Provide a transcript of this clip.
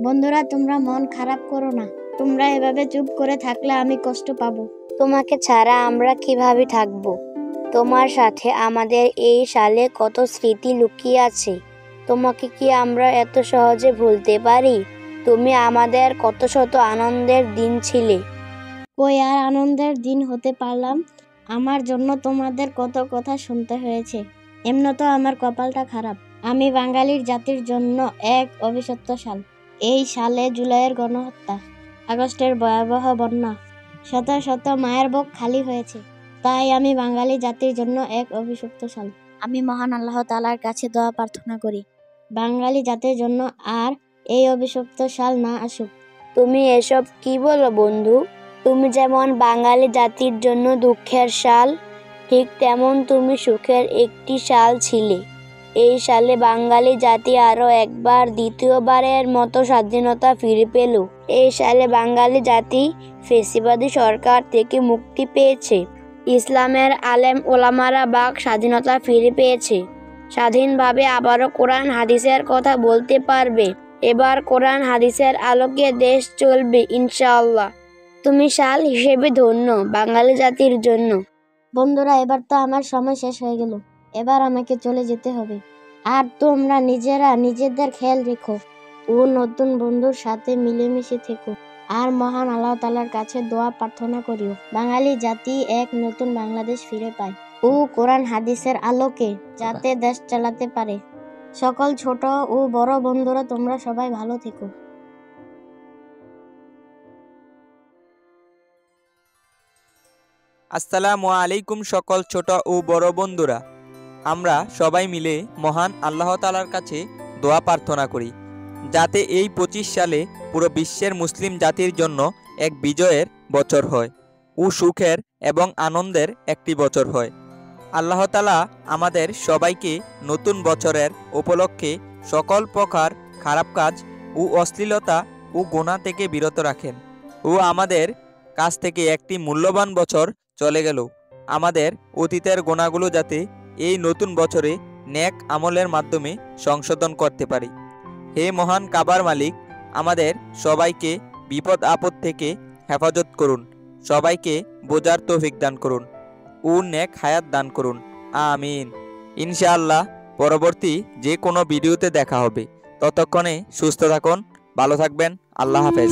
বন্ধুরা, তোমরা মন খারাপ করো না। তোমরা এভাবে চুপ করে থাকলে আমি কষ্ট পাবো। তোমাকে ছাড়া আমরা কিভাবে থাকবো? তোমার সাথে আমাদের এই সালে কত স্মৃতি লুকিয়ে আছে। তোমাকে কি আমরা এত সহজে ভুলতে পারি? তুমি আমাদের কত শত আনন্দের দিন ছিলে। কই আর আনন্দের দিন হতে পারলাম? আমার জন্য তোমাদের কত কথা শুনতে হয়েছে। এমন তো আমার কপালটা খারাপ। আমি বাঙালির জাতির জন্য এক অভিশপ্ত সাল। এই সালে জুলাইয়ের গণহত্যা, আগস্টের ভয়াবহ বন্যা, শত শত মায়ের বুক খালি হয়েছে। তাই আমি বাঙালি জাতির জন্য এক অভিশপ্ত সাল। আমি মহান আল্লাহ তাআলার কাছে দোয়া প্রার্থনা করি, বাঙালি জাতির জন্য আর এই অভিশপ্ত সাল না আসুক। তুমি এসব কি বলো বন্ধু? তুমি যেমন বাঙালি জাতির জন্য দুঃখের সাল, ঠিক তেমন তুমি সুখের একটি সাল ছিলে। এই সালে বাঙালি জাতি আরো একবার দ্বিতীয়বারের মতো স্বাধীনতা ফিরে পেল। এই সালে বাঙালি জাতি ফ্যাসিবাদী সরকার থেকে মুক্তি পেয়েছে। ইসলামের আলেম ওলামারা বাক স্বাধীনতা ফিরে পেয়েছে। স্বাধীনভাবে আবারও কোরআন হাদিসের কথা বলতে পারবে। এবার কোরআন হাদিসের আলোকে দেশ চলবে ইনশাআল্লাহ। তুমি সাল হিসেবে ধন্য বাঙালি জাতির জন্য। বন্ধুরা, এবার তো আমার সময় শেষ হয়ে গেল। এবার আমাকে চলে যেতে হবে। আর তোমরা নিজেরা নিজেদের খেয়াল রেখো ও নতুন বন্ধুর সাথে মিলেমিশে থেকো। আর মহান আল্লাহ তাআলার কাছে দোয়া প্রার্থনা করিও, বাঙালি জাতি এক নতুন বাংলাদেশ ফিরে পায় ও কোরআন হাদিসের আলোকে যাতে দেশ চালাতে পারে। সকল ছোট ও বড় বন্ধুরা, তোমরা সবাই ভালো থেকো। আসসালামু আলাইকুম সকল ছোট ও বড় বন্ধুরা। আমরা সবাই মিলে মহান আল্লাহ তাআলার কাছে দোয়া প্রার্থনা করি যাতে এই 25 সালে পুরো বিশ্বের মুসলিম জাতির জন্য এক বিজয়ের বছর হয় ও সুখের এবং আনন্দের একটি বছর হয়। আল্লাহ তাআলা আমাদের সবাইকে নতুন বছরের উপলক্ষে সকল প্রকার খারাপ কাজ ও অশ্লীলতা ও গুনাহ থেকে বিরত রাখেন ও আমাদের কাছ থেকে একটি মূল্যবান বছর চলে গেল আমাদের অতীতের গুনাহগুলো যাতে এই নতুন বছরে নেক আমলের মাধ্যমে সংশোধন করতে পারি। হে মহান কাবার মালিক, আমাদের সবাইকে বিপদ আপদ থেকে হেফাজত করুন, সবাইকে বোঝার তৌফিক দান করুন ও নেক হায়াত দান করুন, আমিন। ইনশাআল্লাহ পরবর্তী যে কোনো ভিডিওতে দেখা হবে। ততক্ষণে সুস্থ থাকুন, ভালো থাকবেন। আল্লাহ হাফেজ।